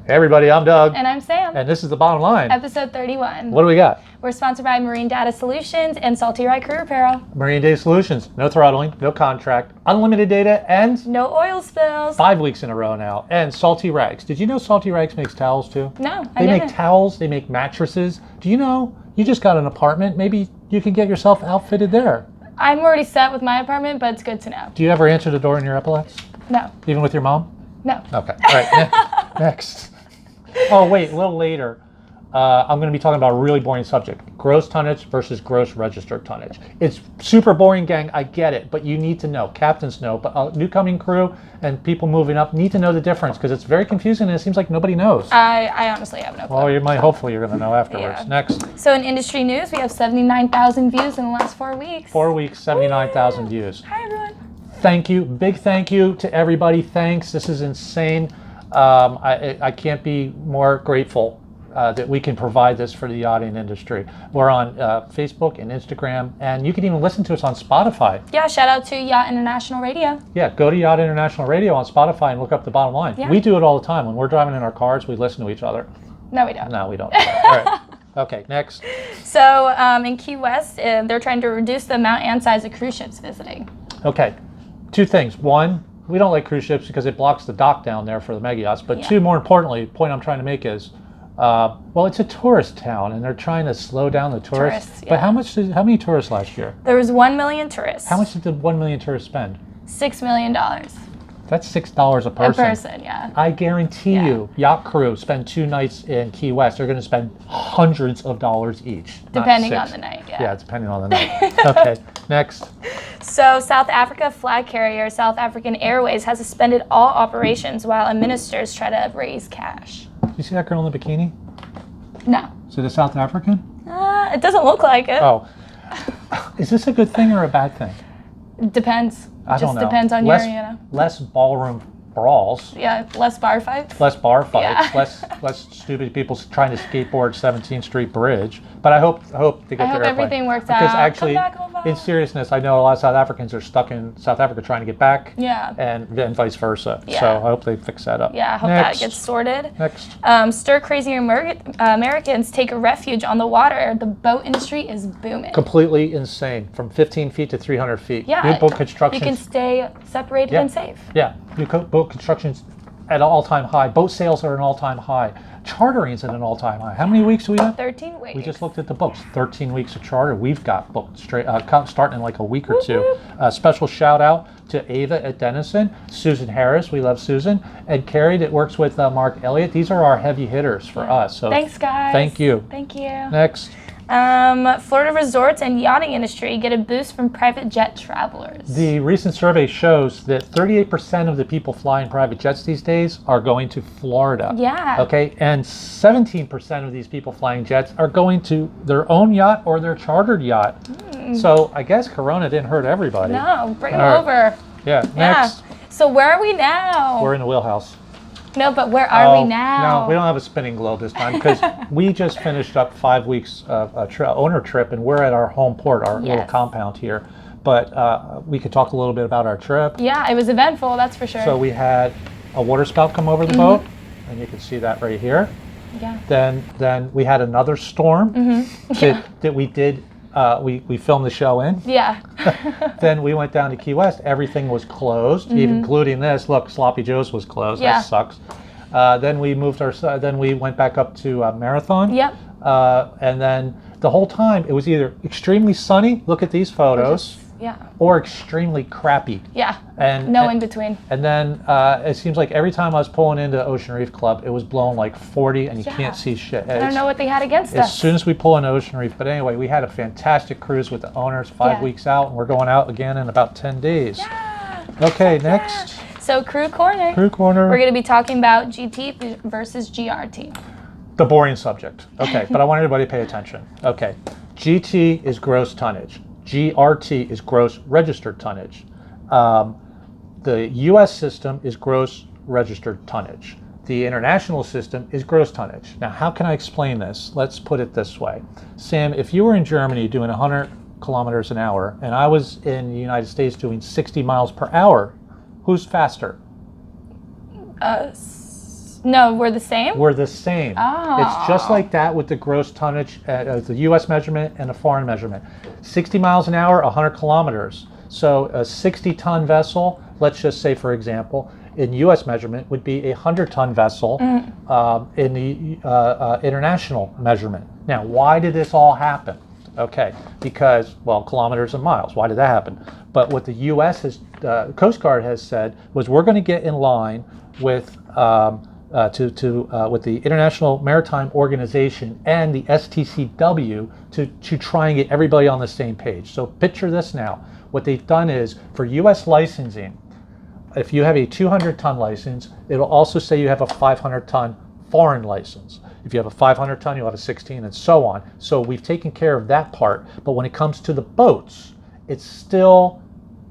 Hey everybody, I'm Doug. And I'm Sam. And this is The Bottom Line. Episode 31. What do we got? We're sponsored by Marine Data Solutions and Salty Ride Crew Apparel. Marine Data Solutions. No throttling, no contract, unlimited data, and no oil spills. 5 weeks in a row now. And Salty Rags. Did you know Salty Rags makes towels too? No, They make towels, they make mattresses. Do you know, you just got an apartment, maybe you can get yourself outfitted there. I'm already set with my apartment, but it's good to know. Do you ever answer the door in your epaulets? No. Even with your mom? No. Okay, all right, next. Oh wait, a little later, I'm going to be talking about a really boring subject. Gross tonnage versus gross registered tonnage. It's super boring, gang, I get it, but you need to know. Captains know, but new coming crew and people moving up need to know the difference because it's very confusing and it seems like nobody knows. I honestly have no clue. Well, you might, hopefully you're going to know afterwards. Yeah. Next. So in industry news, we have 79,000 views in the last 4 weeks. 4 weeks, 79,000 views. Hi, everyone. Thank you. Big thank you to everybody. Thanks. This is insane. I can't be more grateful that we can provide this for the yachting industry. We're on Facebook and Instagram, and you can even listen to us on Spotify. Yeah, shout out to Yacht International Radio. Yeah, go to Yacht International Radio on Spotify and look up The Bottom Line. Yeah. We do it all the time. When we're driving in our cars, we listen to each other. No, we don't. No, we don't. All right. Okay, next. So in Key West, they're trying to reduce the amount and size of cruise ships visiting. Okay, two things. One, we don't like cruise ships because it blocks the dock down there for the mega yachts. But two, more importantly, the point I'm trying to make is, well, it's a tourist town, and they're trying to slow down the tourists. Yeah. But how many tourists last year? There was 1 million tourists. How much did the 1 million tourists spend? $6 million. That's $6 a person. A person, yeah. I guarantee you, yacht crew spend 2 nights in Key West. They're going to spend hundreds of dollars each. Depending on the night, yeah. Yeah, depending on the night. Okay, next. So South Africa flag carrier South African Airways has suspended all operations while ministers try to raise cash. You see that girl in the bikini? No. Is it a South African? It doesn't look like it. Oh. Is this a good thing or a bad thing? It depends. I don't know. Just depends on less ballroom brawls. Yeah, less bar fights. Less bar fights. Yeah. less stupid people trying to skateboard 17th Street Bridge. But I hope they get their airplane. Everything works because out. Actually, Come back, Obama. in seriousness, I know a lot of South Africans are stuck in South Africa trying to get back. Yeah. And vice versa. Yeah. So I hope they fix that up. Yeah, I hope Next. that gets sorted. Next. Stir-crazy Americans take refuge on the water. The boat industry is booming. Completely insane. From 15 feet to 300 feet. Yeah. New boat construction. You can stay separated and safe. Yeah. New boat construction's at an all-time high. Boat sales are at an all-time high. Chartering's at an all-time high. How many weeks do we have? 13 weeks. We just looked at the books. 13 weeks of charter. We've got booked straight, starting in like a week or two. Special shout out to Ava at Denison, Susan Harris. We love Susan, and Carrie that works with Mark Elliott. These are our heavy hitters for us. So thanks, guys. Thank you. Thank you. Next. Florida resorts and yachting industry get a boost from private jet travelers. The recent survey shows that 38% of the people flying private jets these days are going to Florida. Yeah. Okay, and 17% of these people flying jets are going to their own yacht or their chartered yacht. So I guess Corona didn't hurt everybody. No, bring them All right. over. Yeah, next. So where are we now? We're in the wheelhouse. No, but where are we now? No, we don't have a spinning globe this time because we just finished up 5 weeks of owner trip, and we're at our home port, our little compound here. But we could talk a little bit about our trip. Yeah, it was eventful, that's for sure. So we had a water spout come over the boat, and you can see that right here. Yeah. Then we had another storm that we did. We filmed the show in. Yeah. Then we went down to Key West. Everything was closed, even including this. Look, Sloppy Joe's was closed. Yeah. That sucks. Then we moved Then we went back up to Marathon. Yep. And then the whole time it was either extremely sunny. Look at these photos. Or extremely crappy. Yeah. And no in between. And then it seems like every time I was pulling into Ocean Reef Club, it was blowing like 40, and you can't see shit. I don't know what they had against us. As soon as we pull into Ocean Reef, but anyway, we had a fantastic cruise with the owners. 5 weeks out, and we're going out again in about 10 days. Yeah. Okay, next. So Crew Corner. Crew Corner. We're going to be talking about GT versus GRT. The boring subject. Okay, but I want everybody to pay attention. Okay, GT is gross tonnage. GRT is gross registered tonnage. The U.S. system is gross registered tonnage. The international system is gross tonnage. Now, how can I explain this? Let's put it this way. Sam, if you were in Germany doing 100 kilometers an hour, and I was in the United States doing 60 miles per hour, who's faster? No, we're the same? We're the same. Oh. It's just like that with the gross tonnage, the U.S. measurement and a foreign measurement. 60 miles an hour, 100 kilometers. So a 60-ton vessel, let's just say, for example, in U.S. measurement would be a 100-ton vessel in the international measurement. Now, why did this all happen? Okay, because, well, kilometers and miles. Why did that happen? But what the U.S. Coast Guard has said was we're going to get in line with with the International Maritime Organization and the STCW to try and get everybody on the same page. So picture this now. What they've done is for U.S. licensing, if you have a 200-ton license, it'll also say you have a 500-ton foreign license. If you have a 500-ton, you'll have a 16, and so on. So we've taken care of that part. But when it comes to the boats, it's still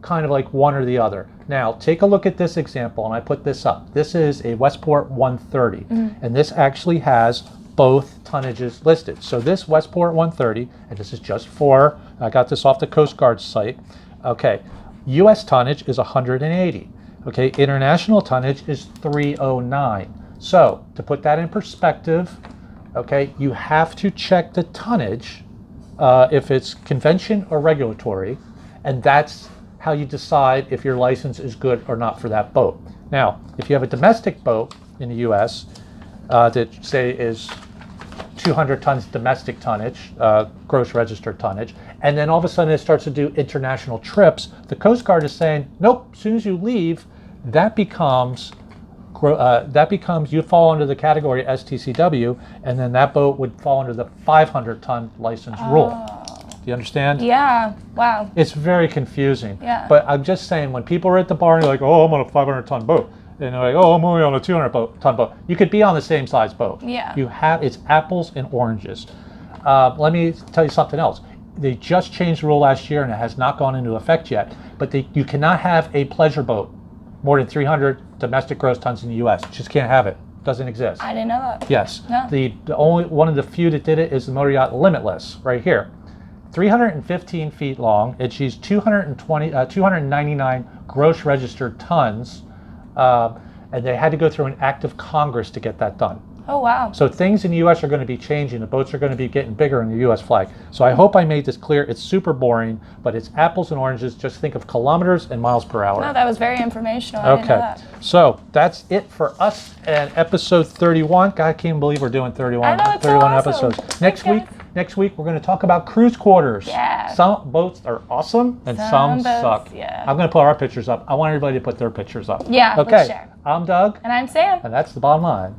kind of like one or the other. Now, take a look at this example, and I put this up. This is a Westport 130, and this actually has both tonnages listed. So this Westport 130, and this is just for, I got this off the Coast Guard site. Okay, U.S. tonnage is 180. Okay, international tonnage is 309. So to put that in perspective, okay, you have to check the tonnage if it's convention or regulatory, and that's how you decide if your license is good or not for that boat. Now, if you have a domestic boat in the U.S. That say is 200 tons domestic tonnage, gross registered tonnage, and then all of a sudden it starts to do international trips, the Coast Guard is saying, nope, as soon as you leave, that becomes you fall under the category STCW, and then that boat would fall under the 500-ton license rule. Do you understand? Yeah. Wow. It's very confusing. Yeah. But I'm just saying, when people are at the bar and they're like, oh, I'm on a 500-ton boat, and they're like, oh, I'm only on a 200-ton boat, you could be on the same size boat. Yeah. It's apples and oranges. Let me tell you something else. They just changed the rule last year, and it has not gone into effect yet. But you cannot have a pleasure boat more than 300 domestic gross tons in the U.S. Just can't have it. Doesn't exist. I didn't know that. Yes. No. The only one of the few that did it is the Motor Yacht Limitless, right here. 315 feet long. It achieves 299 gross registered tons, and they had to go through an act of Congress to get that done. Oh, wow. So things in the U.S. are going to be changing. The boats are going to be getting bigger in the U.S. flag. So I hope I made this clear. It's super boring, but it's apples and oranges. Just think of kilometers and miles per hour. No, that was very informational. I didn't know that. So that's it for us and episode 31. God, I can't believe we're doing 31, I know, it's 31 so awesome. episodes. Thanks, Next week, we're going to talk about cruise quarters. Yeah. Some boats are awesome and some boats, suck. yeah. I'm going to put our pictures up. I want everybody to put their pictures up. Yeah, Okay. let's share. I'm Doug, And I'm Sam. and that's the bottom line.